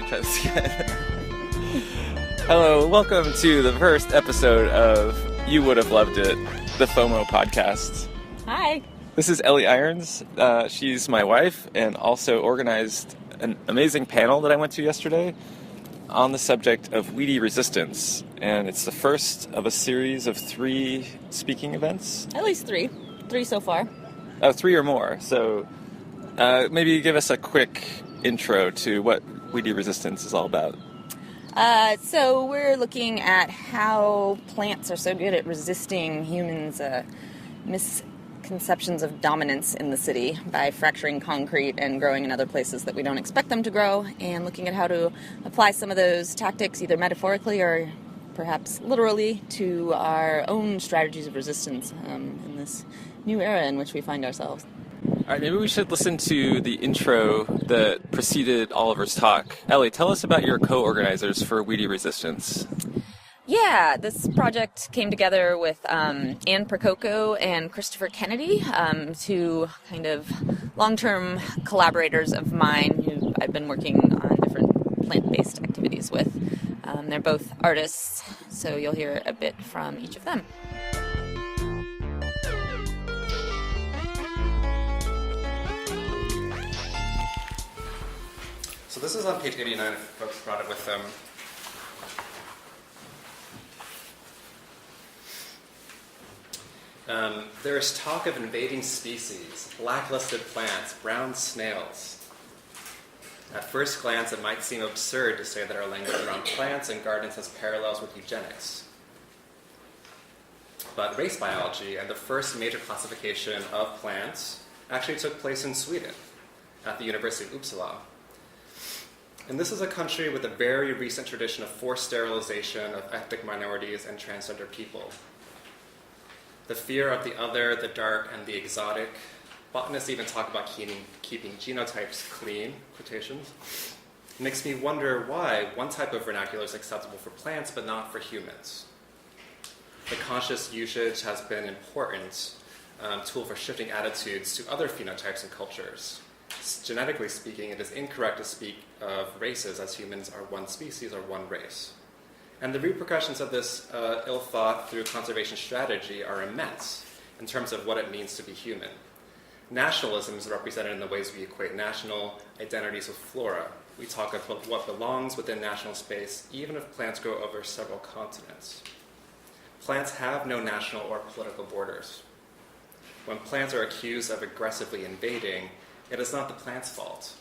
try this again. Hello, welcome to the first episode of You Would Have Loved It, the FOMO podcast. Hi. This is Ellie Irons. She's my wife and also organized an amazing panel that I went to yesterday on the subject of Weedy Resistance. And it's the first of a series of 3 speaking events. At least 3. 3 so far. Oh, 3 or more. So maybe give us a quick intro to what Weedy Resistance is all about. So we're looking at how plants are so good at resisting humans' misconceptions of dominance in the city by fracturing concrete and growing in other places that we don't expect them to grow, and looking at how to apply some of those tactics either metaphorically or perhaps literally to our own strategies of resistance in this new era in which we find ourselves. All right, maybe we should listen to the intro that preceded Oliver's talk. Ellie, tell us about your co-organizers for Weedy Resistance. Yeah, this project came together with Anne Prococo and Christopher Kennedy, 2 kind of long-term collaborators of mine who I've been working on different plant-based activities with. They're both artists, so you'll hear a bit from each of them. So this is on page 89 if folks brought it with them. There is talk of invading species, blacklisted plants, brown snails. At first glance, it might seem absurd to say that our language around plants and gardens has parallels with eugenics. But race biology and the first major classification of plants actually took place in Sweden at the University of Uppsala. And this is a country with a very recent tradition of forced sterilization of ethnic minorities and transgender people. The fear of the other, the dark, and the exotic. Botanists even talk about keeping genotypes clean, quotations. It makes me wonder why one type of vernacular is acceptable for plants but not for humans. The conscious usage has been an important tool for shifting attitudes to other phenotypes and cultures. Genetically speaking, it is incorrect to speak of races as humans are one species or one race. And the repercussions of this ill thought through conservation strategy are immense in terms of what it means to be human. Nationalism is represented in the ways we equate national identities with flora. We talk about what belongs within national space, even if plants grow over several continents. Plants have no national or political borders. When plants are accused of aggressively invading, it is not the plant's fault.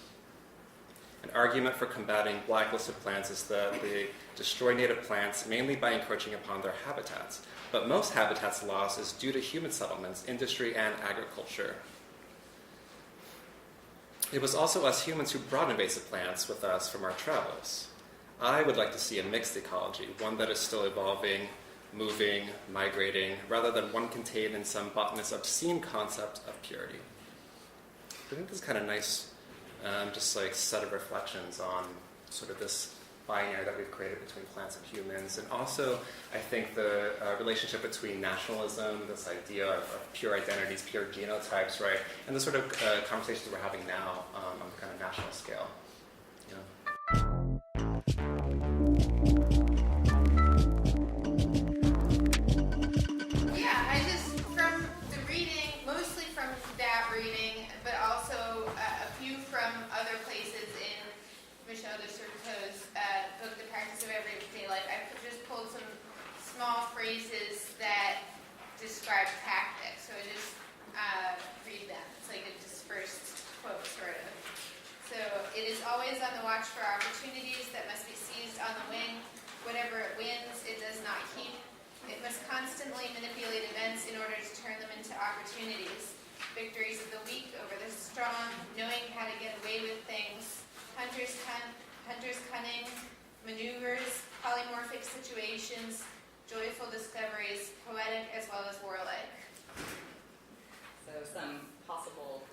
An argument for combating blacklisted plants is that they destroy native plants mainly by encroaching upon their habitats. But most habitats loss is due to human settlements, industry, and agriculture. It was also us humans who brought invasive plants with us from our travels. I would like to see a mixed ecology, one that is still evolving, moving, migrating, rather than one contained in some botanist's obscene concept of purity. I think this is kind of nice, just like set of reflections on sort of this binary that we've created between plants and humans, and also I think the relationship between nationalism, this idea of pure identities, pure genotypes, right, and the sort of conversations we're having now on the kind of national scale. Small phrases that describe tactics. So I just read them. It's like a dispersed quote, sort of. So it is always on the watch for opportunities that must be seized on the wing. Whatever it wins, it does not keep. It must constantly manipulate events in order to turn them into opportunities. Victories of the weak over the strong, knowing how to get away with things. Hunters' cunning, maneuvers, polymorphic situations, joyful discoveries, poetic as well as warlike. So some possible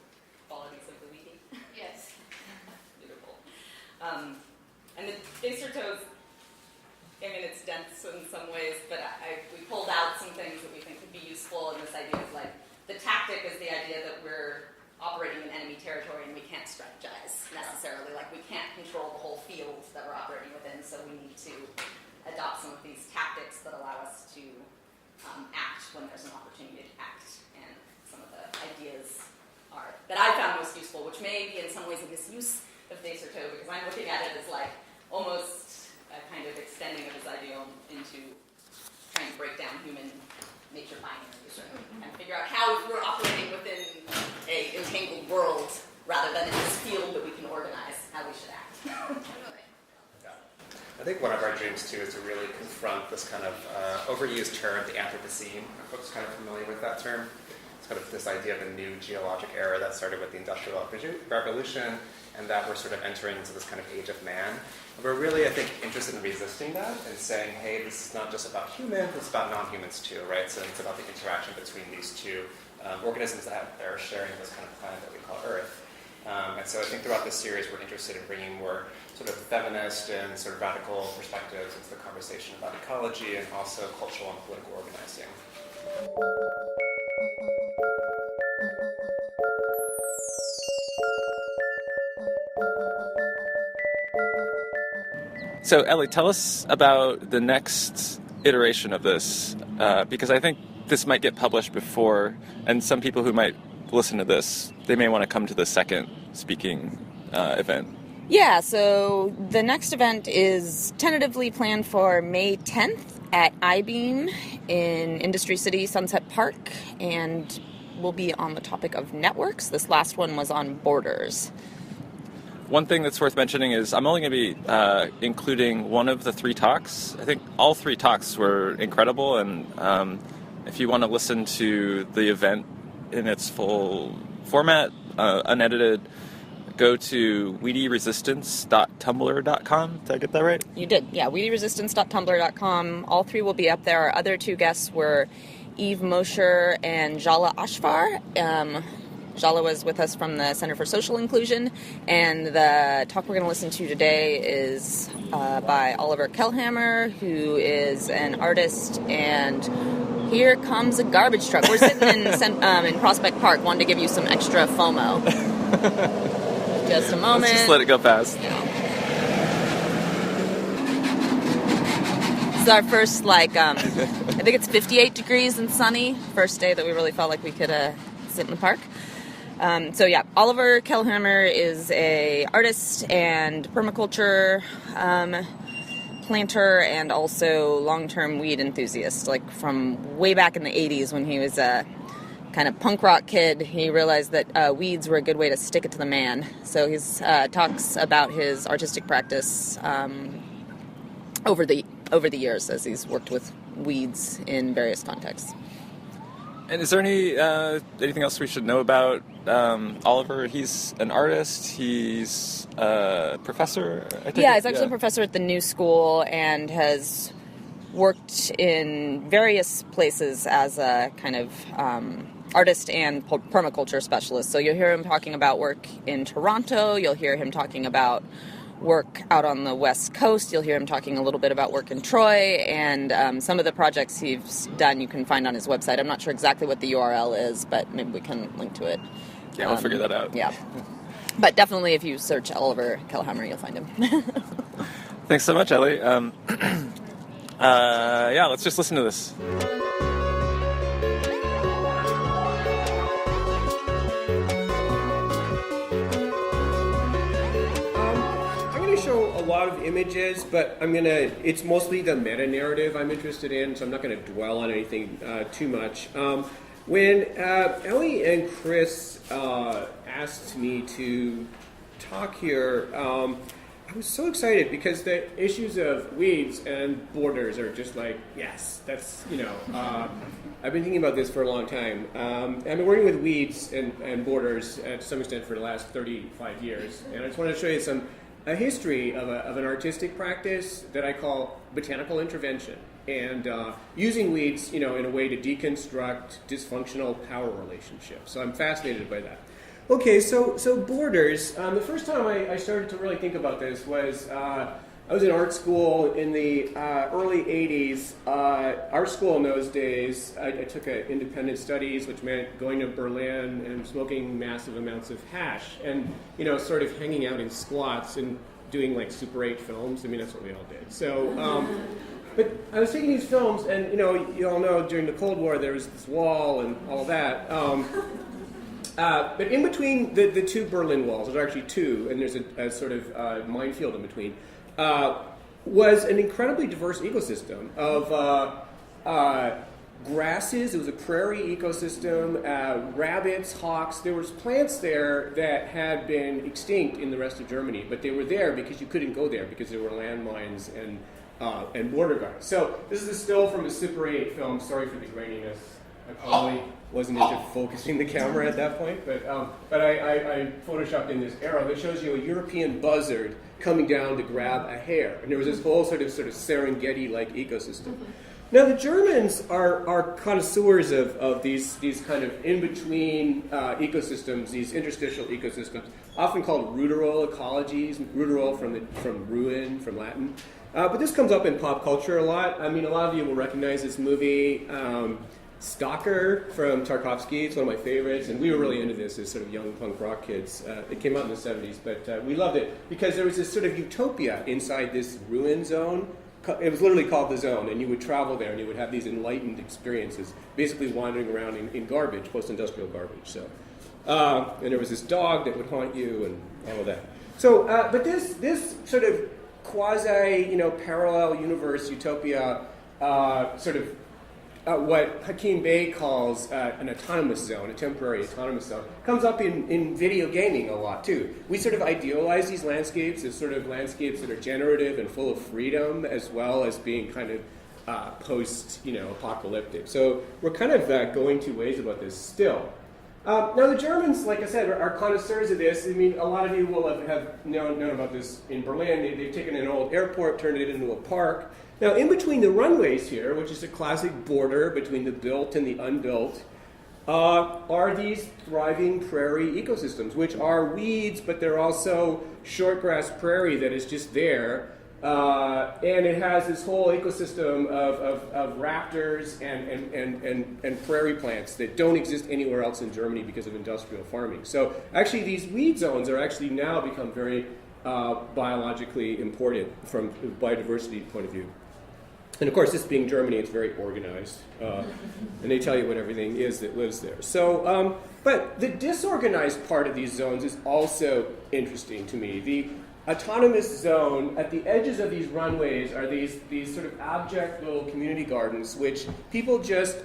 qualities of the Weedy. Yes. Beautiful. And the Desertos, I mean, it's dense in some ways, but we pulled out some things that we think could be useful in this idea of like, the tactic is the idea that we're operating in enemy territory and we can't strategize necessarily. Like we can't control the whole field that we're we need to adopt some of these tactics that allow us to act when there's an opportunity to act. And some of the ideas that I found most useful, which may be in some ways a misuse of Desserteau, because I'm looking at it as like almost a kind of extending of his ideal into trying to break down human nature binaries and figure out how, if we're operating within a entangled world rather than in this field that we can organize, how we should act. I think one of our dreams, too, is to really confront this kind of overused term, the Anthropocene. Are folks kind of familiar with that term? It's kind of this idea of a new geologic era that started with the Industrial Revolution, and that we're sort of entering into this kind of age of man. And we're really, I think, interested in resisting that and saying, hey, this is not just about humans, it's about non-humans, too, right? So it's about the interaction between these two organisms that are sharing this kind of planet that we call Earth. And so I think throughout this series, we're interested in bringing more sort of feminist and sort of radical perspectives into the conversation about ecology and also cultural and political organizing. So, Ellie, tell us about the next iteration of this, because I think this might get published before, and some people who might listen to this, they may want to come to the second speaking event. Yeah, so the next event is tentatively planned for May 10th at I-Beam in Industry City, Sunset Park, and will be on the topic of networks. This last one was on borders. One thing that's worth mentioning is I'm only going to be including one of the 3 talks. I think all 3 talks were incredible, and if you want to listen to the event in its full format, unedited, go to weedyresistance.tumblr.com. Did I get that right? You did, yeah, weedyresistance.tumblr.com. All 3 will be up there. Our other 2 guests were Eve Mosher and Jala Ashfar. Jala was with us from the Center for Social Inclusion, and the talk we're going to listen to today is by Oliver Kellhammer, who is an artist, and here comes a garbage truck. We're sitting in Prospect Park, wanted to give you some extra FOMO. Just a moment. Let's just let it go past. Yeah. It's our first, I think it's 58 degrees and sunny. First day that we really felt like we could sit in the park. Oliver Kellhammer is a artist and permaculture planter and also long-term weed enthusiast. Like from way back in the 80s when he was a kind of punk rock kid, he realized that weeds were a good way to stick it to the man. So he talks about his artistic practice over the years as he's worked with weeds in various contexts. And is there anything else we should know about Oliver? He's an artist. He's a professor. He's actually a professor at the New School and has worked in various places as a kind of artist and permaculture specialist. So you'll hear him talking about work in Toronto. You'll hear him talking about work out on the West Coast. You'll hear him talking a little bit about work in Troy, and some of the projects he's done you can find on his website. I'm not sure exactly what the URL is, but maybe we can link to it. Yeah, we'll figure that out. Yeah. But definitely if you search Oliver Kellhammer, you'll find him. Thanks so much, Ellie. Let's just listen to this. A lot of images, but it's mostly the meta-narrative I'm interested in, so I'm not going to dwell on anything too much. When Ellie and Chris asked me to talk here, I was so excited because the issues of weeds and borders are just like, yes, that's, I've been thinking about this for a long time. I've been working with weeds and borders to some extent for the last 35 years, and I just wanted to show you a history of an artistic practice that I call botanical intervention, and using weeds, in a way to deconstruct dysfunctional power relationships. So I'm fascinated by that. Okay, so borders. The first time I started to really think about this was I was in art school in the early 80s. Art school in those days, I took independent studies, which meant going to Berlin and smoking massive amounts of hash and, sort of hanging out in squats and doing like Super 8 films. I mean, that's what we all did. So, but I was taking these films, and you all know during the Cold War there was this wall and all that. But in between the two Berlin walls, there's actually two, and there's a sort of minefield in between, was an incredibly diverse ecosystem of grasses. It was a prairie ecosystem, rabbits, hawks. There was plants there that had been extinct in the rest of Germany, but they were there because you couldn't go there because there were landmines and border guards. So this is a still from a Super 8 film. Sorry for the graininess. I probably wasn't into focusing the camera at that point, but I photoshopped in this arrow that shows you a European buzzard coming down to grab a hare, and there was this whole sort of Serengeti-like ecosystem. Now the Germans are connoisseurs of these kind of in-between ecosystems, these interstitial ecosystems, often called ruderal ecologies. Ruderal from ruin, from Latin. But this comes up in pop culture a lot. I mean, a lot of you will recognize this movie, Stalker from Tarkovsky. It's one of my favorites, and we were really into this as sort of young punk rock kids. It came out in the 70s, but we loved it because there was this sort of utopia inside this ruin zone. It was literally called the Zone, and you would travel there, and you would have these enlightened experiences, basically wandering around in garbage, post-industrial garbage. So, and there was this dog that would haunt you, and all of that. So, but this sort of quasi, parallel universe utopia, sort of what Hakim Bey calls an autonomous zone, a temporary autonomous zone, comes up in video gaming a lot too. We sort of idealize these landscapes as sort of landscapes that are generative and full of freedom, as well as being kind of post-apocalyptic. So we're kind of going two ways about this still. Now the Germans, like I said, are connoisseurs of this. I mean, a lot of you will have known about this in Berlin. They've taken an old airport, turned it into a park. Now, in between the runways here, which is a classic border between the built and the unbuilt, are these thriving prairie ecosystems, which are weeds, but they're also shortgrass prairie that is just there. And it has this whole ecosystem of raptors and prairie plants that don't exist anywhere else in Germany because of industrial farming. So actually, these weed zones are actually now become very biologically important from a biodiversity point of view. And of course, this being Germany, it's very organized, and they tell you what everything is that lives there. So, but the disorganized part of these zones is also interesting to me. The autonomous zone at the edges of these runways are these sort of abject little community gardens, which people just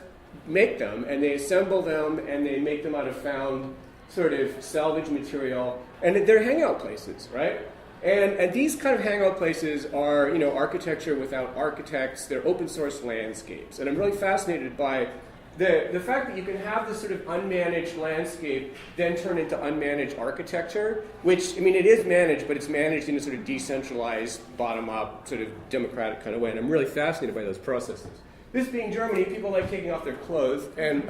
make them, and they assemble them, and they make them out of found sort of salvage material, and they're hangout places, right? And these kind of hangout places are, architecture without architects. They're open source landscapes. And I'm really fascinated by the fact that you can have this sort of unmanaged landscape then turn into unmanaged architecture, which, I mean, it is managed, but it's managed in a sort of decentralized, bottom-up, sort of democratic kind of way. And I'm really fascinated by those processes. This being Germany, people like taking off their clothes, and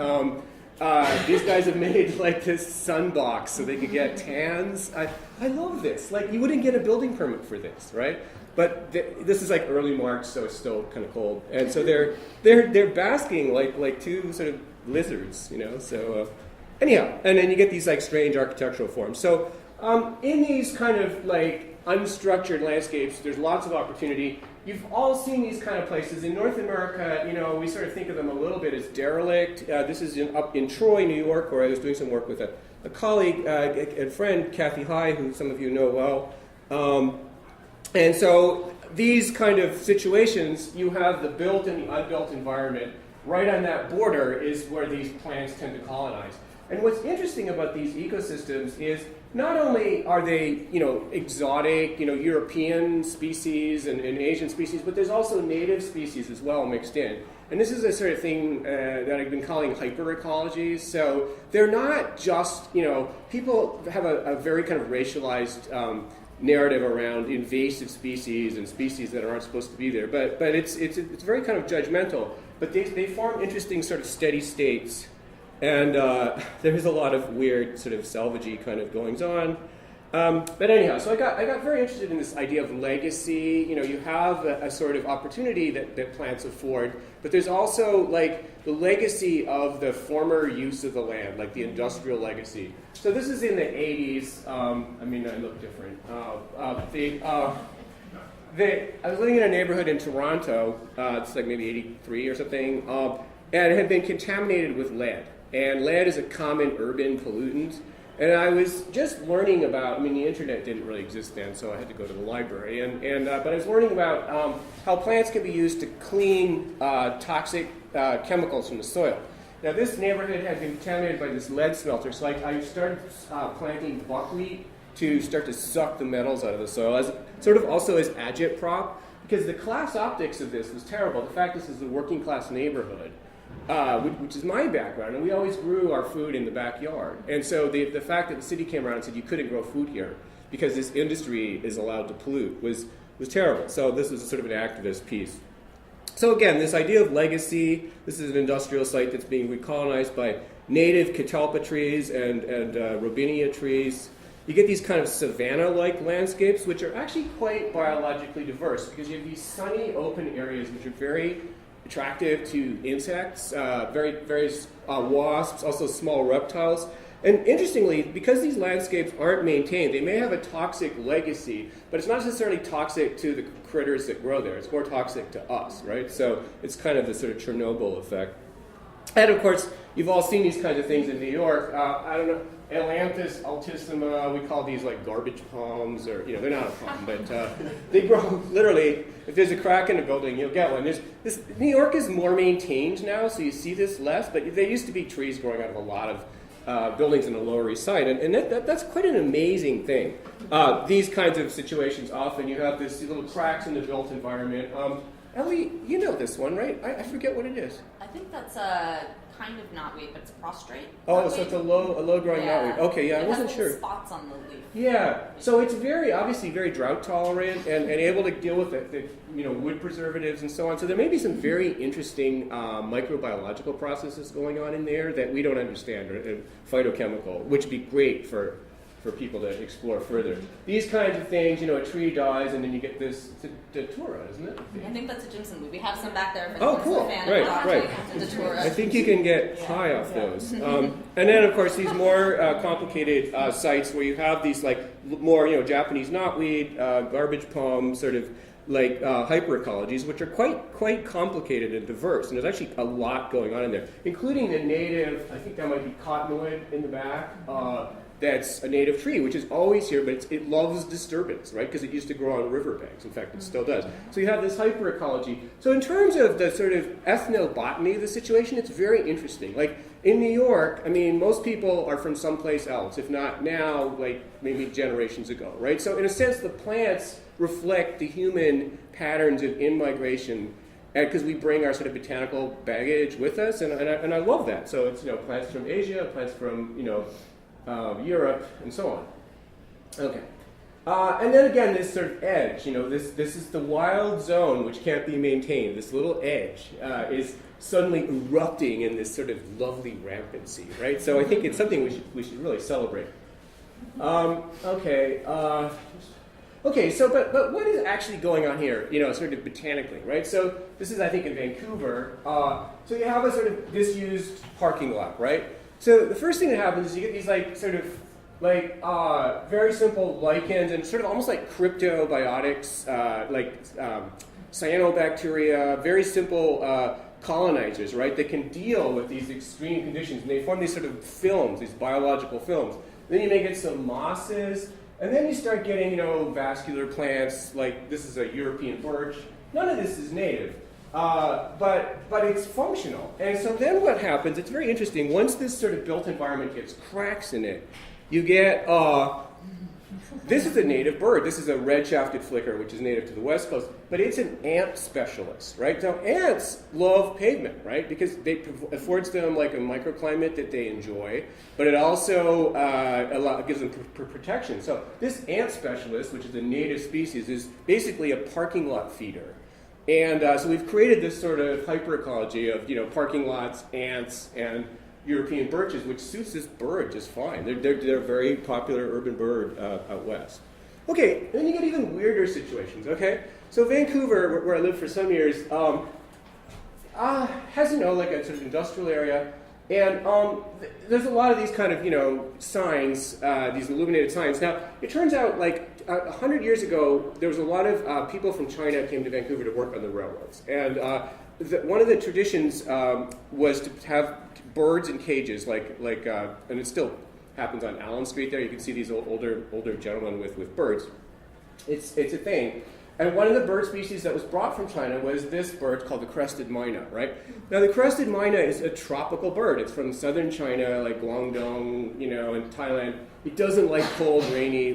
these guys have made like this sunbox so they could get tans. I love this. Like, you wouldn't get a building permit for this, right? But this is like early March, so it's still kind of cold, and so they're basking like two sort of lizards, So anyhow, and then you get these like strange architectural forms. So in these kind of like unstructured landscapes, there's lots of opportunity. You've all seen these kind of places. In North America, we sort of think of them a little bit as derelict. This is up in Troy, New York, where I was doing some work with a colleague, a friend, Kathy High, who some of you know well. And so these kind of situations, you have the built and the unbuilt environment. Right on that border is where these plants tend to colonize. And what's interesting about these ecosystems is not only are they, exotic, European species and Asian species, but there's also native species as well mixed in. And this is a sort of thing that I've been calling hyper-ecologies. So they're not just, people have a very kind of racialized narrative around invasive species and species that aren't supposed to be there. But it's very kind of judgmental. But they form interesting sort of steady states. And there's a lot of weird sort of salvagey kind of goings on. But anyhow, so I got very interested in this idea of legacy. You have a sort of opportunity that plants afford, but there's also like the legacy of the former use of the land, like the industrial legacy. So this is in the 80s. I mean, I look different. I was living in a neighborhood in Toronto. It's like maybe 83 or something, and it had been contaminated with lead. And lead is a common urban pollutant. And I was just learning about, I mean, the internet didn't really exist then, so I had to go to the library. But I was learning about how plants can be used to clean toxic chemicals from the soil. Now, this neighborhood had been contaminated by this lead smelter, so I started planting buckwheat to start to suck the metals out of the soil, as sort of also as agitprop, because the class optics of this was terrible. The fact this is a working class neighborhood, which is my background, and we always grew our food in the backyard. And so the fact that the city came around and said you couldn't grow food here because this industry is allowed to pollute was terrible. So this was sort of an activist piece. So again, this idea of legacy, this is an industrial site that's being recolonized by native catalpa trees and robinia trees. You get these kind of savanna-like landscapes, which are actually quite biologically diverse, because you have these sunny, open areas which are very attractive to insects, various wasps, also small reptiles. And interestingly, because these landscapes aren't maintained, they may have a toxic legacy, but it's not necessarily toxic to the critters that grow there. It's more toxic to us, right? So it's kind of the sort of Chernobyl effect. And of course, you've all seen these kinds of things in New York. I don't know, Ailanthus altissima, we call these like garbage palms, or, they're not a palm, but they grow literally, if there's a crack in a building, you'll get one. New York is more maintained now, so you see this less, but there used to be trees growing out of a lot of buildings in the Lower East Side, and that's quite an amazing thing. These kinds of situations, often you have these little cracks in the built environment. Ellie, you know this one, right? I forget what it is. I think that's a kind of knotweed, but it's prostrate. Oh, knotweed. So it's a low-growing knotweed. Okay, yeah, I wasn't sure. Spots on the leaf. Yeah, so it's obviously very drought tolerant and able to deal with the wood preservatives and so on. So there may be some very interesting microbiological processes going on in there that we don't understand, or phytochemical, which would be great for people to explore further. These kinds of things, a tree dies and then you get this, it's a datura, isn't it? I think that's a Jimson weed. We have some back there. For oh, cool. Right. I think you can get high off those. And then, of course, these more complicated sites where you have these more, Japanese knotweed, garbage palm, sort of like hyperecologies, which are quite complicated and diverse. And there's actually a lot going on in there, including the native, I think that might be cottonwood in the back, that's a native tree, which is always here, but it loves disturbance, right? Because it used to grow on riverbanks. In fact, it still does. So you have this hyperecology. So in terms of the sort of ethnobotany of the situation, it's very interesting. Like in New York, I mean, most people are from someplace else, if not now, like maybe generations ago, right? So in a sense, the plants reflect the human patterns of in-migration, because we bring our sort of botanical baggage with us, and I love that. So it's plants from Asia, plants from Europe, and so on. Okay. And then again, this sort of edge, this is the wild zone which can't be maintained. This little edge is suddenly erupting in this sort of lovely rampancy, right? So I think it's something we should really celebrate. Okay, so but what is actually going on here, sort of botanically, right? So this is, I think, in Vancouver. So you have a sort of disused parking lot, right? So the first thing that happens is you get these very simple lichens and sort of almost like cryptobiotics, cyanobacteria, very simple colonizers, right? That can deal with these extreme conditions, and they form these sort of films, these biological films. Then you may get some mosses, and then you start getting, vascular plants, like this is a European birch. None of this is native. But it's functional. And so then what happens, it's very interesting, once this sort of built environment gets cracks in it, you get, this is a native bird. This is a red-shafted flicker, which is native to the West Coast, but it's an ant specialist, right? Now, ants love pavement, right? Because it affords them like a microclimate that they enjoy, but it also gives them protection. So this ant specialist, which is a native species, is basically a parking lot feeder. And so we've created this sort of hyperecology of parking lots, ants, and European birches, which suits this bird just fine. They're a very popular urban bird out west. Okay, then you get even weirder situations. Okay, so Vancouver, where I lived for some years, has like a sort of industrial area, And there's a lot of these kind of, signs, these illuminated signs. Now, it turns out, 100 years ago, there was a lot of people from China came to Vancouver to work on the railroads. And one of the traditions was to have birds in cages, and it still happens on Allen Street there. You can see these older gentlemen with birds. It's a thing. And one of the bird species that was brought from China was this bird called the crested myna, right? Now, the crested myna is a tropical bird. It's from southern China, like Guangdong, and Thailand. It doesn't like cold, rainy,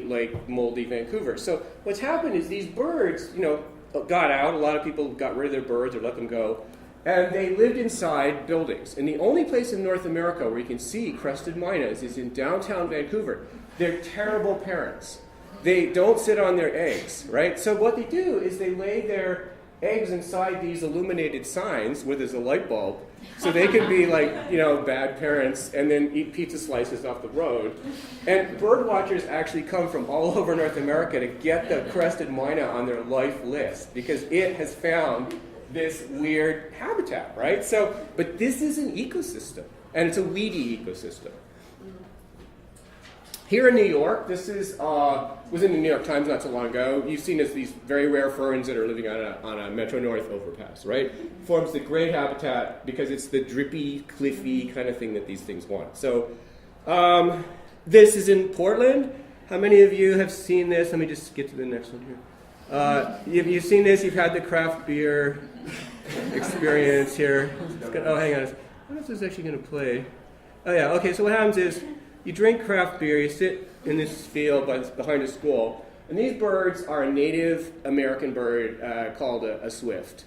moldy Vancouver. So what's happened is these birds, got out. A lot of people got rid of their birds or let them go. And they lived inside buildings. And the only place in North America where you can see crested mynas is in downtown Vancouver. They're terrible parents. They don't sit on their eggs, right? So what they do is they lay their eggs inside these illuminated signs where there's a light bulb, so they can be bad parents and then eat pizza slices off the road. And bird watchers actually come from all over North America to get the crested myna on their life list because it has found this weird habitat, right? So, but this is an ecosystem, and it's a weedy ecosystem. Here in New York, this was in the New York Times not so long ago. You've seen these very rare ferns that are living on a Metro North overpass, right? Forms the great habitat because it's the drippy, cliffy kind of thing that these things want. So this is in Portland. How many of you have seen this? Let me just get to the next one here. You've seen this. You've had the craft beer experience here. Oh, hang on. I don't know if this is actually going to play. Oh, yeah. Okay, so what happens is you drink craft beer, you sit in this field behind a school, and these birds are a Native American bird called a swift.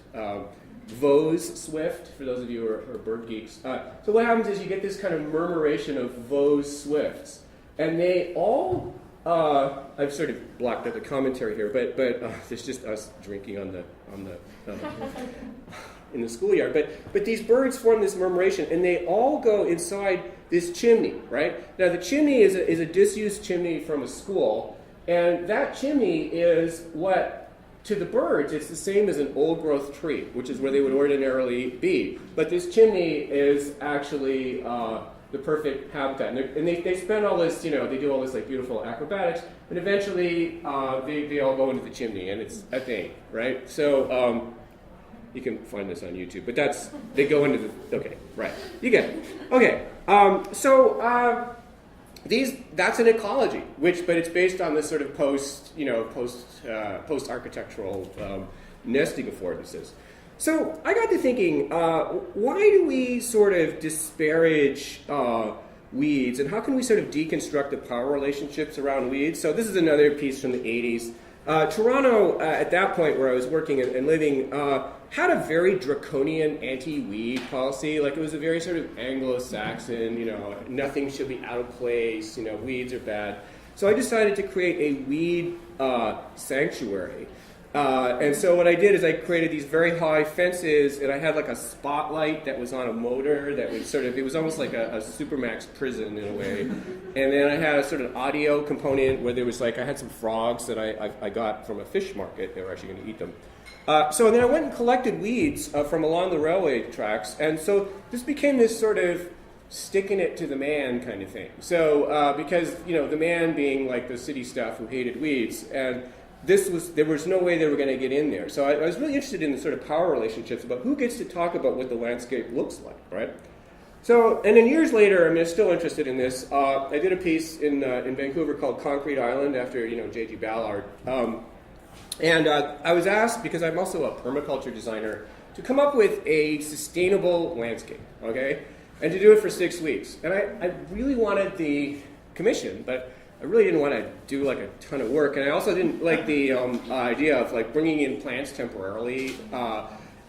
Vose swift, for those of you who are bird geeks. So what happens is you get this kind of murmuration of Vose swifts. And they all, I've sort of blocked out the commentary here, but there's just us drinking on the in the schoolyard. But these birds form this murmuration, and they all go inside this chimney, right? Now, the chimney is a disused chimney from a school, and that chimney is what, to the birds, it's the same as an old-growth tree, which is where they would ordinarily be. But this chimney is actually the perfect habitat. And they spend all this, they do all this beautiful acrobatics, and eventually they all go into the chimney, and it's a thing, right? So you can find this on YouTube, but they go into the, okay, right, you get it. Okay, that's an ecology, but it's based on this sort of post-architectural nesting affordances. So I got to thinking, why do we sort of disparage weeds, and how can we sort of deconstruct the power relationships around weeds? So this is another piece from the 80s. Toronto, at that point where I was working and living, had a very draconian anti-weed policy. It was a very sort of Anglo-Saxon, nothing should be out of place, weeds are bad. So I decided to create a weed sanctuary. And so what I did is I created these very high fences, and I had a spotlight that was on a motor that was it was almost like a Supermax prison in a way. And then I had a sort of audio component where there was I had some frogs that I got from a fish market. They were actually going to eat them. So then I went and collected weeds from along the railway tracks, and so this became this sort of sticking it to the man kind of thing. So because, the man being the city staff who hated weeds, and there was no way they were going to get in there. So I was really interested in the sort of power relationships about who gets to talk about what the landscape looks like, right? So, and then years later, I'm still interested in this. I did a piece in Vancouver called Concrete Island after, J.G. Ballard. And I was asked, because I'm also a permaculture designer, to come up with a sustainable landscape, okay? And to do it for 6 weeks. And I really wanted the commission, but I really didn't want to do a ton of work, and I also didn't like the idea of bringing in plants temporarily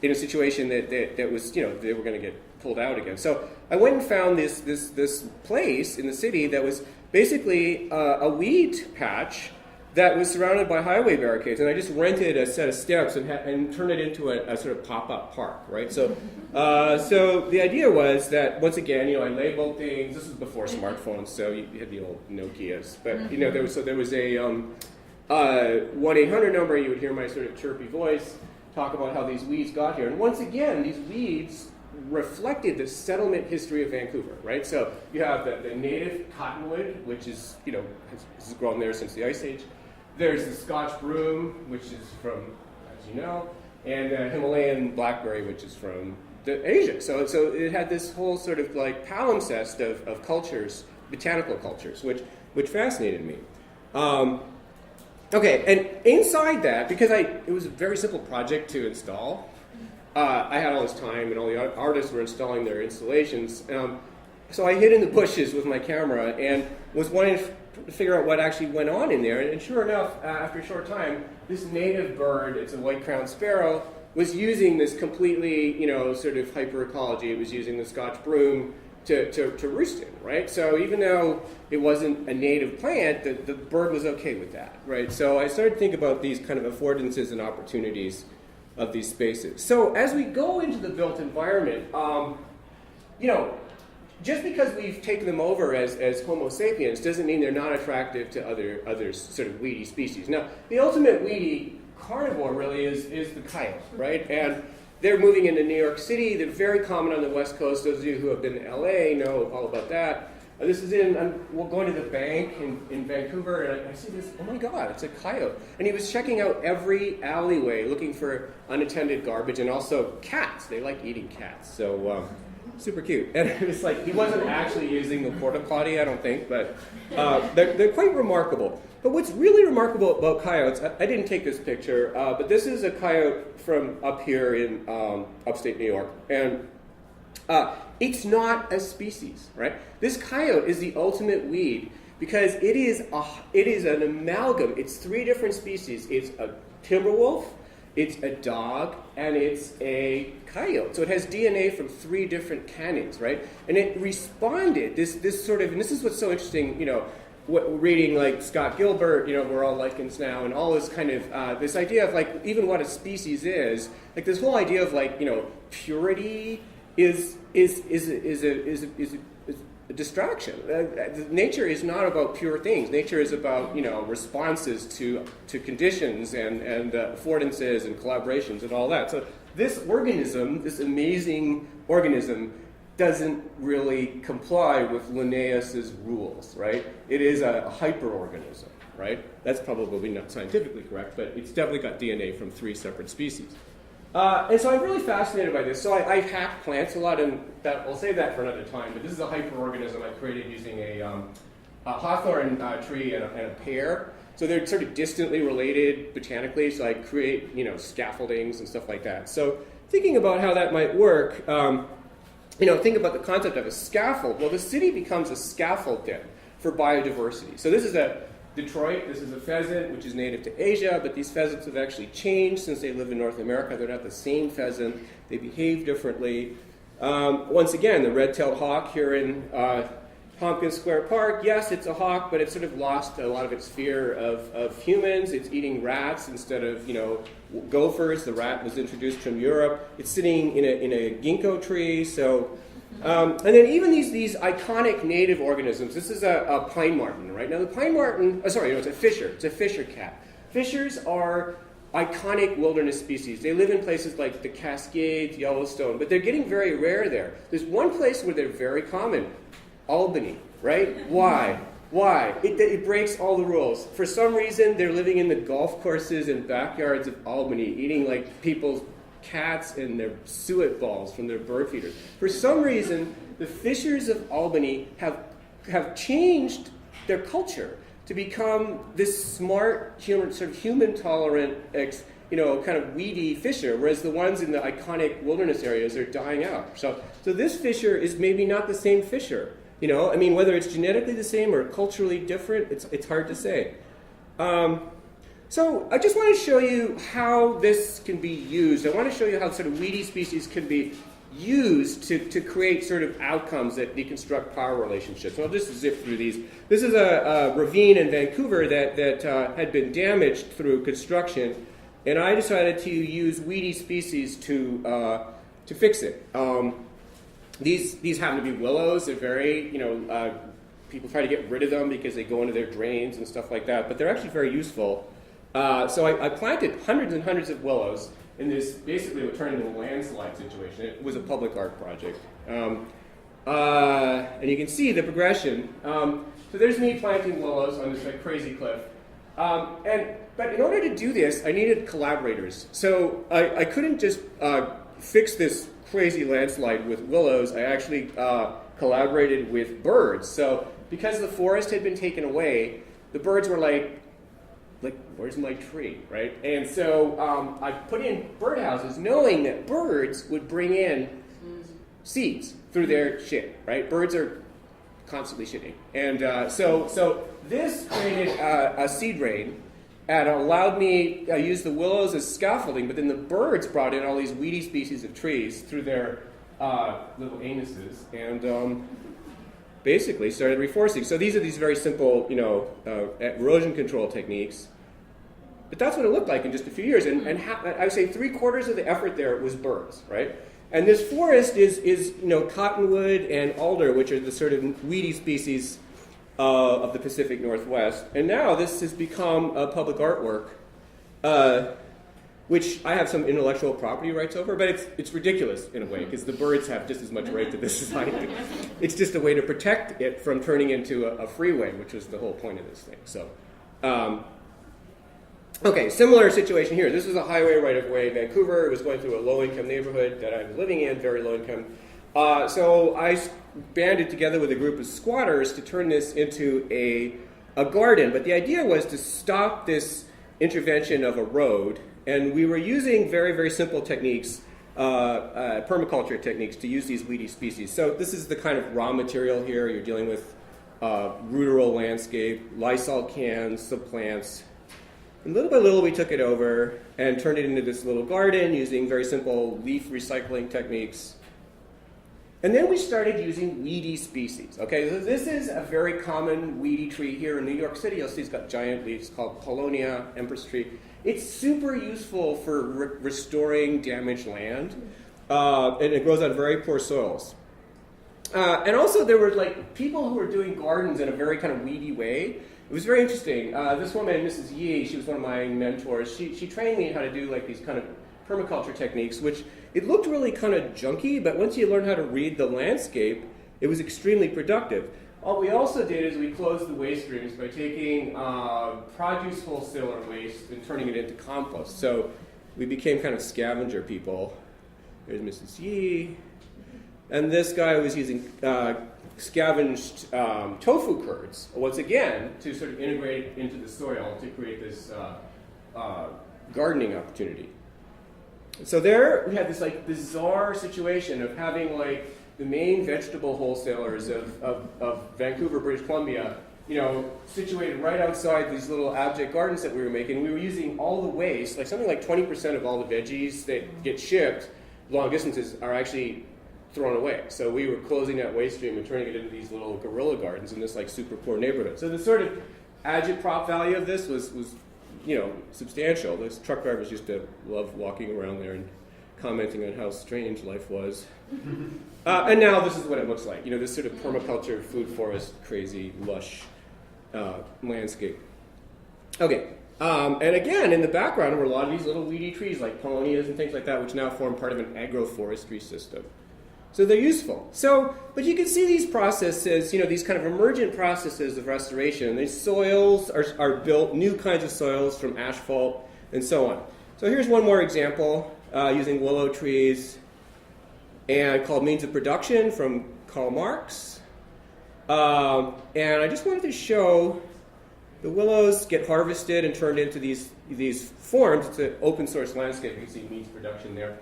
in a situation that was they were going to get pulled out again. So I went and found this place in the city that was basically a weed patch that was surrounded by highway barricades, and I just rented a set of steps and turned it into a sort of pop-up park, right? So the idea was that, once again, I labeled things. This was before smartphones, so you had the old Nokias, but there was a 1-800 number. You would hear my sort of chirpy voice talk about how these weeds got here, and once again, these weeds reflected the settlement history of Vancouver, right? So you have the native cottonwood, which is, has grown there since the Ice Age. There's the Scotch broom, which is from, as you know, and Himalayan blackberry, which is from Asia. So it had this whole sort of like palimpsest of cultures, botanical cultures, which fascinated me. Okay, and inside that, because it was a very simple project to install, I had all this time, and all the artists were installing their installations. So I hid in the bushes with my camera and was wanting to figure out what actually went on in there. And sure enough, after a short time, this native bird, it's a white-crowned sparrow, was using this completely, sort of hyper-ecology. It was using the Scotch broom to roost in, right? So even though it wasn't a native plant, the bird was okay with that, right? So I started to think about these kind of affordances and opportunities of these spaces. So as we go into the built environment, just because we've taken them over as Homo sapiens doesn't mean they're not attractive to other sort of weedy species. Now, the ultimate weedy carnivore really is the coyote, right? And they're moving into New York City. They're very common on the West Coast. Those of you who have been to LA know all about that. This is we're going to the bank in Vancouver, and I see this, oh my God, it's a coyote. And he was checking out every alleyway looking for unattended garbage, and also cats. They like eating cats, so super cute. And it was like, he wasn't actually using the porta potty, I don't think, but they're quite remarkable. But what's really remarkable about coyotes, I didn't take this picture, but this is a coyote from up here in upstate New York. And it's not a species, right? This coyote is the ultimate weed because it is an amalgam. It's 3 different species. It's a timber wolf, it's a dog, and it's a coyote. So it has DNA from 3 different canyons, right? And it responded, this sort of, and this is what's so interesting, reading like Scott Gilbert, we're all lichens now, and all this kind of, this idea of like, even what a species is, like this whole idea of like, purity is a distraction. Nature is not about pure things. Nature is about responses to conditions and affordances and collaborations and all that. So this organism, this amazing organism, doesn't really comply with Linnaeus's rules, right? It is a hyperorganism, right? That's probably not scientifically correct, but it's definitely got DNA from 3 separate species. And so I'm really fascinated by this. So I've hacked plants a lot, and I'll save that for another time. But this is a hyperorganism I created using a hawthorn tree and a pear. So they're sort of distantly related botanically. So I create scaffoldings and stuff like that. So thinking about how that might work, think about the concept of a scaffold. Well, the city becomes a scaffold then for biodiversity. So this is Detroit. This is a pheasant, which is native to Asia, but these pheasants have actually changed since they live in North America. They're not the same pheasant. They behave differently. Once again, the red-tailed hawk here in Tompkins Square Park, yes, it's a hawk, but it's sort of lost a lot of its fear of humans. It's eating rats instead of, gophers. The rat was introduced from Europe. It's sitting in a ginkgo tree, so... and then even these iconic native organisms. This is a pine marten, right? Now the pine marten, it's a fisher. It's a fisher cat. Fishers are iconic wilderness species. They live in places like the Cascades, Yellowstone, but they're getting very rare there. There's one place where they're very common, Albany, right? Why? It breaks all the rules. For some reason, they're living in the golf courses and backyards of Albany, eating like people's cats and their suet balls from their bird feeders. For some reason, the fishers of Albany have changed their culture to become this smart, human-tolerant, kind of weedy fisher, whereas the ones in the iconic wilderness areas are dying out. So this fisher is maybe not the same fisher. Whether it's genetically the same or culturally different, it's hard to say. So I just want to show you how this can be used. I want to show you how sort of weedy species can be used to create sort of outcomes that deconstruct power relationships. So I'll just zip through these. This is a ravine in Vancouver that had been damaged through construction, and I decided to use weedy species to fix it. These happen to be willows. They're very, people try to get rid of them because they go into their drains and stuff like that, but they're actually very useful. So I planted hundreds and hundreds of willows, in this, basically what turned into a landslide situation. It was a public art project. And you can see the progression. So there's me planting willows on this like crazy cliff. But in order to do this, I needed collaborators. So I couldn't just fix this crazy landslide with willows. I actually collaborated with birds. So because the forest had been taken away, the birds were like, where's my tree, right? And so I put in birdhouses knowing that birds would bring in seeds through their shit, right? Birds are constantly shitting. And so this created a seed rain and allowed me to use the willows as scaffolding, but then the birds brought in all these weedy species of trees through their little anuses and basically started reforesting. So these are these very simple, erosion control techniques. But that's what it looked like in just a few years. And I would say 3/4 of the effort there was birds, right? And this forest is cottonwood and alder, which are the sort of weedy species of the Pacific Northwest. And now this has become a public artwork, which I have some intellectual property rights over, but it's ridiculous in a way, because the birds have just as much right to this as I do. It's just a way to protect it from turning into a freeway, which was the whole point of this thing. So, okay, similar situation here. This was a highway right-of-way in Vancouver. It was going through a low-income neighborhood that I was living in, very low-income. So I banded together with a group of squatters to turn this into a garden. But the idea was to stop this intervention of a road. And we were using very, very simple techniques, permaculture techniques, to use these weedy species. So this is the kind of raw material here. You're dealing with ruderal landscape, Lysol cans, some plants. And little by little, we took it over and turned it into this little garden using very simple leaf recycling techniques. And then we started using weedy species. Okay, so this is a very common weedy tree here in New York City. You'll see it's got giant leaves called Paulownia, empress tree. It's super useful for restoring damaged land, and it grows on very poor soils. And also, there were people who were doing gardens in a very kind of weedy way. It was very interesting. This woman, Mrs. Yi, she was one of my mentors. She trained me how to do these kind of permaculture techniques, which it looked really kind of junky, but once you learn how to read the landscape, it was extremely productive. All we also did is we closed the waste streams by taking produce wholesaler waste and turning it into compost. So we became kind of scavenger people. There's Mrs. Yi. And this guy was using scavenged tofu curds, once again, to sort of integrate it into the soil to create this gardening opportunity. So there we had this bizarre situation of having the main vegetable wholesalers of Vancouver, British Columbia, situated right outside these little abject gardens that we were making. We were using all the waste, something like 20% of all the veggies that get shipped long distances are actually thrown away. So we were closing that waste stream and turning it into these little guerrilla gardens in this super poor neighborhood. So the sort of agitprop value of this was substantial. Those truck drivers used to love walking around there and commenting on how strange life was. And now this is what it looks like. This sort of permaculture, food forest, crazy, lush landscape. Okay. And again, in the background were a lot of these little weedy trees like paulownias and things like that, which now form part of an agroforestry system. So they're useful. But you can see these processes, these kind of emergent processes of restoration. These soils are built, new kinds of soils from asphalt and so on. So here's one more example using willow trees and called Means of Production from Karl Marx. And I just wanted to show the willows get harvested and turned into these forms. It's an open source landscape. You can see Means of Production there.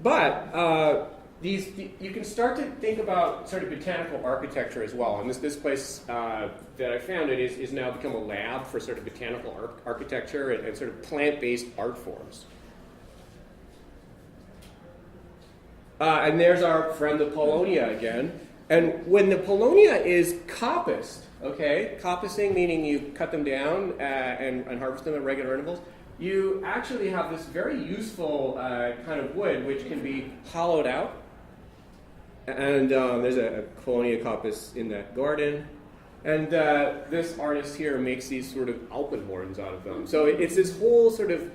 But you can start to think about sort of botanical architecture as well. And this place that I founded is now become a lab for sort of botanical architecture and sort of plant-based art forms. And there's our friend the Paulownia again. And when the Paulownia is coppiced, okay, coppicing meaning you cut them down and harvest them at regular intervals, you actually have this very useful kind of wood which can be hollowed out. And there's a Paulownia coppiced in that garden. And this artist here makes these sort of alpenhorns out of them. So it's this whole sort of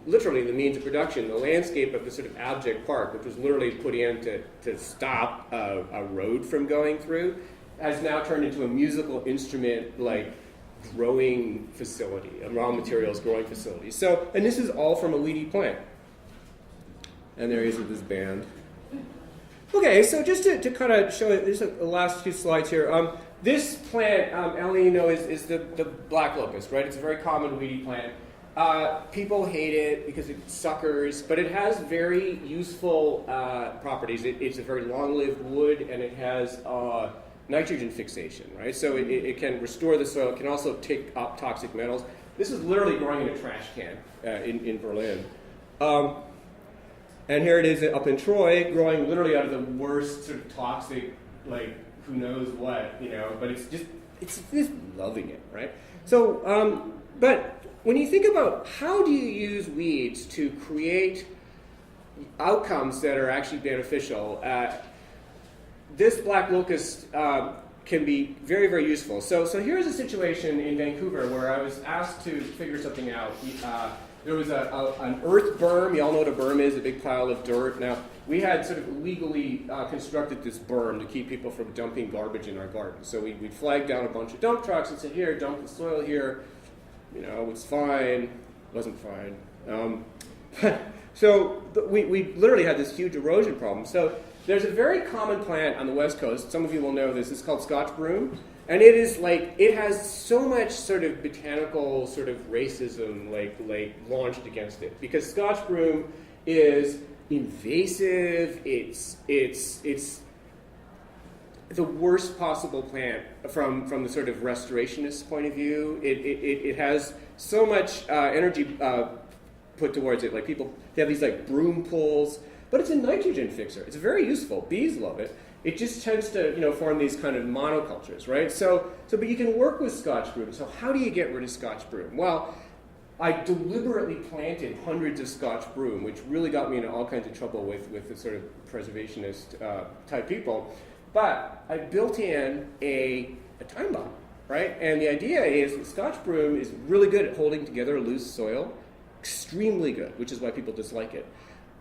literally the means of production, the landscape of the sort of abject park, which was literally put in to stop a road from going through, has now turned into a musical instrument like growing facility, a raw materials growing facility. So, and this is all from a weedy plant. And there he is with his band. Okay, so just to kind of show it, there's the last few slides here. This plant, Ellie, is the black locust, right? It's a very common weedy plant. People hate it because it suckers, but it has very useful properties. It's a very long-lived wood, and it has nitrogen fixation, right? So it can restore the soil. It can also take up toxic metals. This is literally growing in a trash can in Berlin. And here it is up in Troy, growing literally out of the worst sort of toxic, like, who knows what, but it's just loving it, right? So, but when you think about how do you use weeds to create outcomes that are actually beneficial, this black locust can be very, very useful. So here's a situation in Vancouver where I was asked to figure something out. There was an earth berm. You all know what a berm is, a big pile of dirt. Now, we had sort of illegally constructed this berm to keep people from dumping garbage in our garden. So we flagged down a bunch of dump trucks and said, here, dump the soil here. It's fine. Wasn't fine. So we literally had this huge erosion problem. So there's a very common plant on the West Coast. Some of you will know this. It's called Scotch broom. And it is it has so much sort of botanical sort of racism like launched against it. Because Scotch broom is invasive. It's the worst possible plant from the sort of restorationist point of view. It has so much energy put towards it. Like they have these like broom pulls, but it's a nitrogen fixer. It's very useful. Bees love it. It just tends to form these kind of monocultures, right? But you can work with Scotch broom. So how do you get rid of Scotch broom? Well, I deliberately planted hundreds of Scotch broom, which really got me into all kinds of trouble with the sort of preservationist type people. But I built in a time bomb, right? And the idea is that Scotch broom is really good at holding together loose soil, extremely good, which is why people dislike it.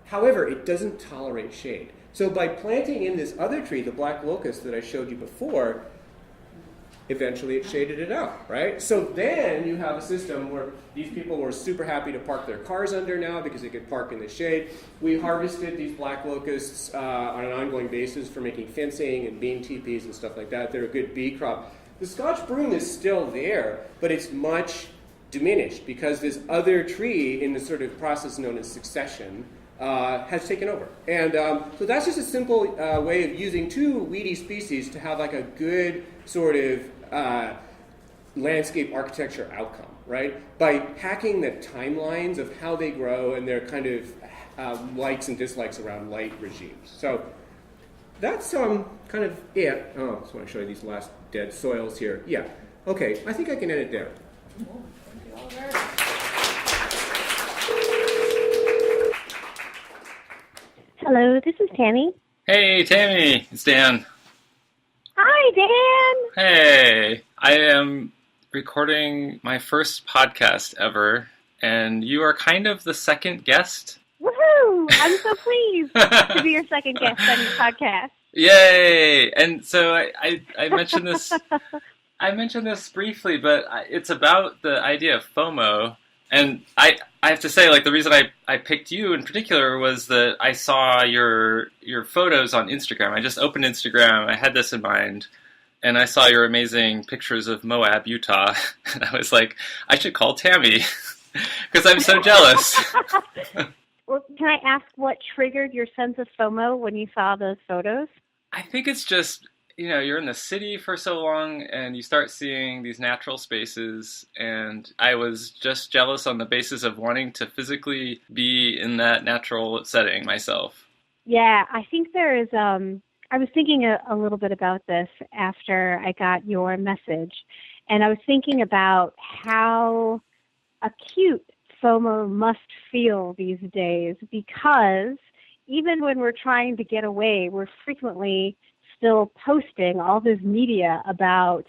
However, it doesn't tolerate shade. So by planting in this other tree, the black locust that I showed you before, eventually it shaded it out, right? So then you have a system where these people were super happy to park their cars under now because they could park in the shade. We harvested these black locusts on an ongoing basis for making fencing and bean teepees and stuff like that. They're a good bee crop. The Scotch broom is still there, but it's much diminished because this other tree in the sort of process known as succession has taken over. And so that's just a simple way of using two weedy species to have like a good sort of landscape architecture outcome, right? By hacking the timelines of how they grow and their kind of likes and dislikes around light regimes. So that's kind of it. Oh, I just want to show you these last dead soils here. Yeah. Okay, I think I can end it there. Cool. Thank you, Oliver. Hello, this is Tammy. Hey, Tammy, it's Dan. Hi, Dan. Hey, I am recording my first podcast ever, and you are kind of the second guest. Woohoo! I'm so pleased to be your second guest on your podcast. Yay! And so I mentioned this. I mentioned this briefly, but it's about the idea of FOMO. And I have to say, like, the reason I picked you in particular was that I saw your photos on Instagram. I just opened Instagram. I had this in mind. And I saw your amazing pictures of Moab, Utah. And I was like, I should call Tammy because I'm so jealous. Well, can I ask what triggered your sense of FOMO when you saw those photos? I think it's just, you're in the city for so long and you start seeing these natural spaces. And I was just jealous on the basis of wanting to physically be in that natural setting myself. Yeah, I think there is... I was thinking a little bit about this after I got your message, and I was thinking about how acute FOMO must feel these days, because even when we're trying to get away, we're frequently still posting all this media about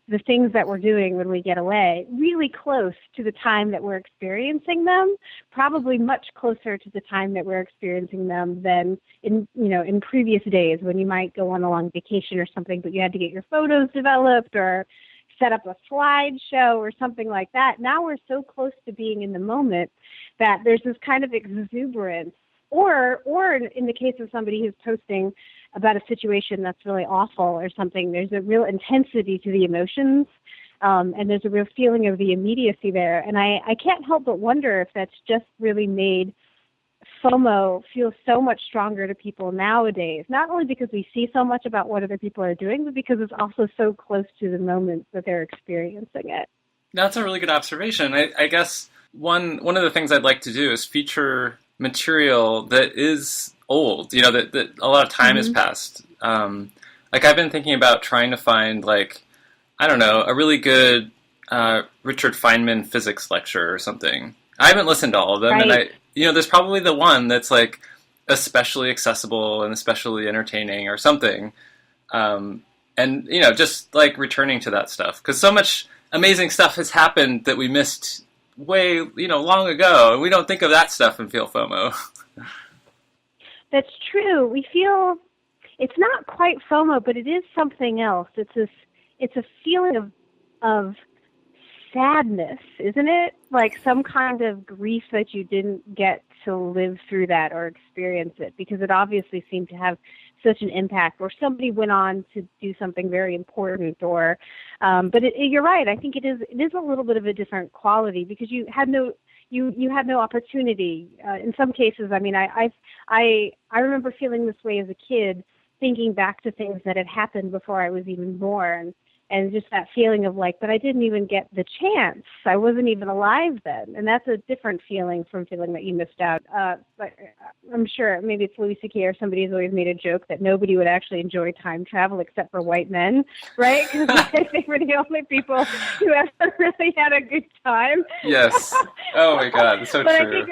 the things that we're doing when we get away really close to the time that we're experiencing them, probably much closer to the time that we're experiencing them than in previous days when you might go on a long vacation or something, but you had to get your photos developed or set up a slideshow or something like that. Now we're so close to being in the moment that there's this kind of exuberance. Or in the case of somebody who's posting about a situation that's really awful or something, there's a real intensity to the emotions, and there's a real feeling of the immediacy there. And I can't help but wonder if that's just really made FOMO feel so much stronger to people nowadays, not only because we see so much about what other people are doing, but because it's also so close to the moment that they're experiencing it. That's a really good observation. I guess one of the things I'd like to do is feature material that is old, that a lot of time has passed. Like I've been thinking about trying to find, like, I don't know, a really good Richard Feynman physics lecture or something. I haven't listened to all of them, right. And there's probably the one that's like especially accessible and especially entertaining or something. And just like returning to that stuff, because so much amazing stuff has happened that we missed way, long ago, and we don't think of that stuff and feel FOMO. That's true. We feel it's not quite FOMO, but it is something else. It's a feeling of sadness, isn't it? Like some kind of grief that you didn't get to live through that or experience it, because it obviously seemed to have such an impact, or somebody went on to do something very important, but you're right. I think it is a little bit of a different quality, because you had no opportunity. In some cases, I mean, I remember feeling this way as a kid, thinking back to things that had happened before I was even born, and just that feeling of like, but I didn't even get the chance. I wasn't even alive then. And that's a different feeling from feeling that you missed out. But I'm sure maybe it's Louis C.K. or somebody who's always made a joke that nobody would actually enjoy time travel except for white men, right? Because they were the only people who ever really had a good time. Yes. Oh my God, that's so true.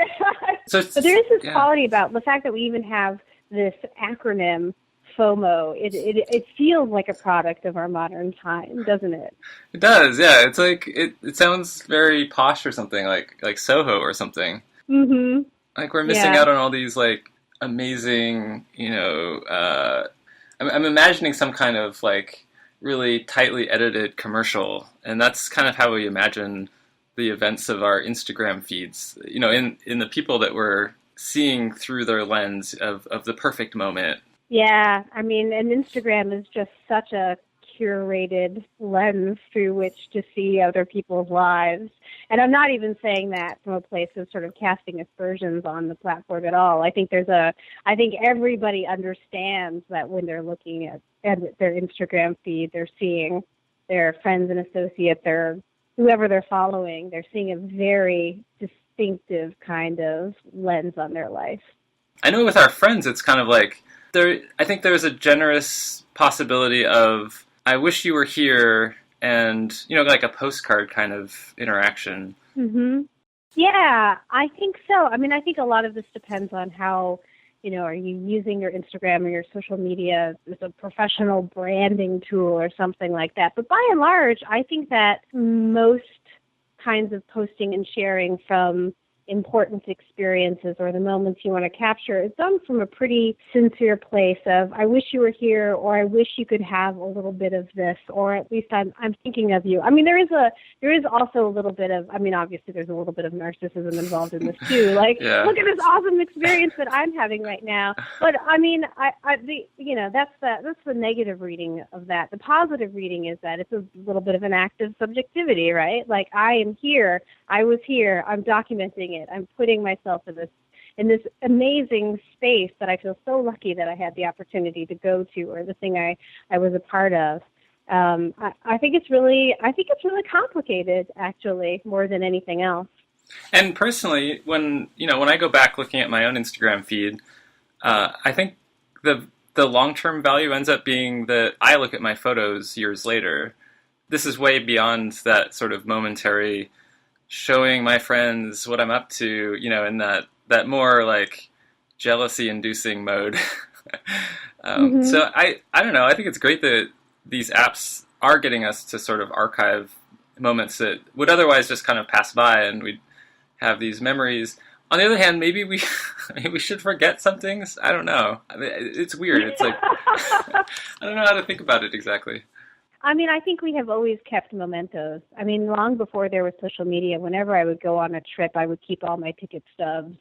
But there is this quality about the fact that we even have this acronym, FOMO. It feels like a product of our modern time, doesn't it? It does, yeah. It's like it sounds very posh or something, like Soho or something. Mm-hmm. Like we're missing out on all these like amazing, I'm imagining some kind of like really tightly edited commercial, and that's kind of how we imagine the events of our Instagram feeds. In the people that we're seeing through their lens of the perfect moment. Yeah, I mean, and Instagram is just such a curated lens through which to see other people's lives. And I'm not even saying that from a place of sort of casting aspersions on the platform at all. I think everybody understands that when they're looking at their Instagram feed, they're seeing their friends and associates, whoever they're following, they're seeing a very distinctive kind of lens on their life. I know with our friends, it's kind of like, I think there's a generous possibility of, I wish you were here, and, like a postcard kind of interaction. Mm-hmm. Yeah, I think so. I mean, I think a lot of this depends on how, are you using your Instagram or your social media as a professional branding tool or something like that. But by and large, I think that most kinds of posting and sharing from important experiences or the moments you want to capture is done from a pretty sincere place of, I wish you were here, or I wish you could have a little bit of this, or at least I'm thinking of you. I mean, there is also a little bit of, I mean, obviously there's a little bit of narcissism involved in this too. Like, Look at this awesome experience that I'm having right now. But I mean, that's the negative reading of that. The positive reading is that it's a little bit of an act of subjectivity, right? Like, I am here, I was here, I'm documenting it. I'm putting myself in this amazing space that I feel so lucky that I had the opportunity to go to, or the thing I was a part of. I think it's really complicated, actually, more than anything else. And personally, when I go back looking at my own Instagram feed, I think the long-term value ends up being that I look at my photos years later. This is way beyond that sort of momentary showing my friends what I'm up to, in that more like jealousy inducing mode. So I don't know. I think it's great that these apps are getting us to sort of archive moments that would otherwise just kind of pass by, and we'd have these memories. On the other hand, maybe we should forget some things. I don't know. I mean, it's weird. It's like I don't know how to think about it exactly. I mean, I think we have always kept mementos. I mean, long before there was social media, whenever I would go on a trip, I would keep all my ticket stubs.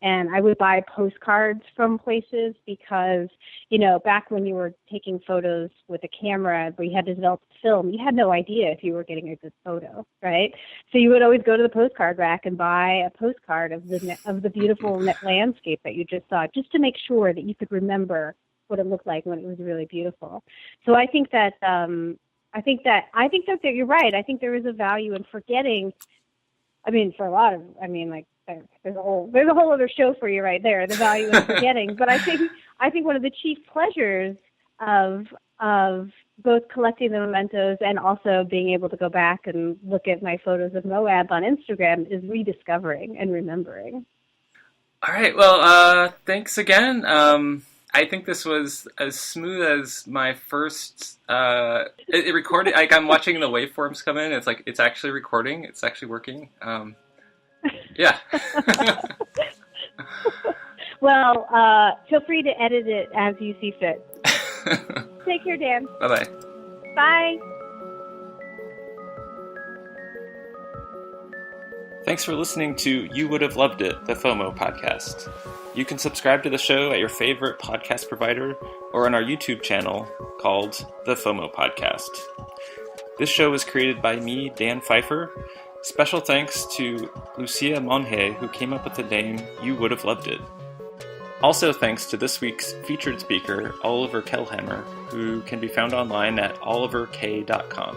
And I would buy postcards from places because, you know, back when you were taking photos with a camera where you had to develop film, you had no idea if you were getting a good photo, right? So you would always go to the postcard rack and buy a postcard of the beautiful landscape that you just saw, just to make sure that you could remember what it looked like when it was really beautiful. So I think that you're right. I think there is a value in forgetting. I mean, for a lot of, I mean, like, there's a whole other show for you right there, the value in forgetting. But I think one of the chief pleasures of both collecting the mementos and also being able to go back and look at my photos of Moab on Instagram is rediscovering and remembering. All right. Well, thanks again. I think this was as smooth as my first. It recorded. Like, I'm watching the waveforms come in. It's like it's actually recording. It's actually working. Yeah. Well, feel free to edit it as you see fit. Take care, Dan. Bye-bye. Bye. Thanks for listening to You Would Have Loved It, the FOMO podcast. You can subscribe to the show at your favorite podcast provider or on our YouTube channel called The FOMO Podcast. This show was created by me, Dan Phiffer. Special thanks to Lucia Monge, who came up with the name You Would Have Loved It. Also thanks to this week's featured speaker, Oliver Kellhammer, who can be found online at oliverk.com.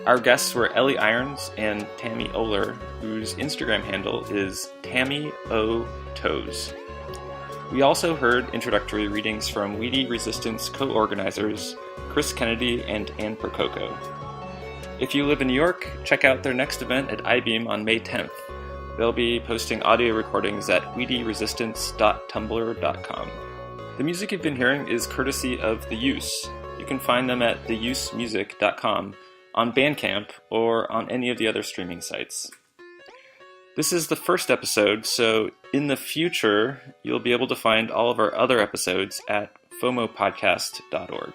Our guests were Ellie Irons and Tammy Oler, whose Instagram handle is Tammy O Toes. We also heard introductory readings from Weedy Resistance co-organizers Chris Kennedy and Ann Prococo. If you live in New York, check out their next event at iBeam on May 10th. They'll be posting audio recordings at weedyresistance.tumblr.com. The music you've been hearing is courtesy of The Use. You can find them at theusemusic.com, on Bandcamp, or on any of the other streaming sites. This is the first episode, so in the future, you'll be able to find all of our other episodes at FOMOpodcast.org.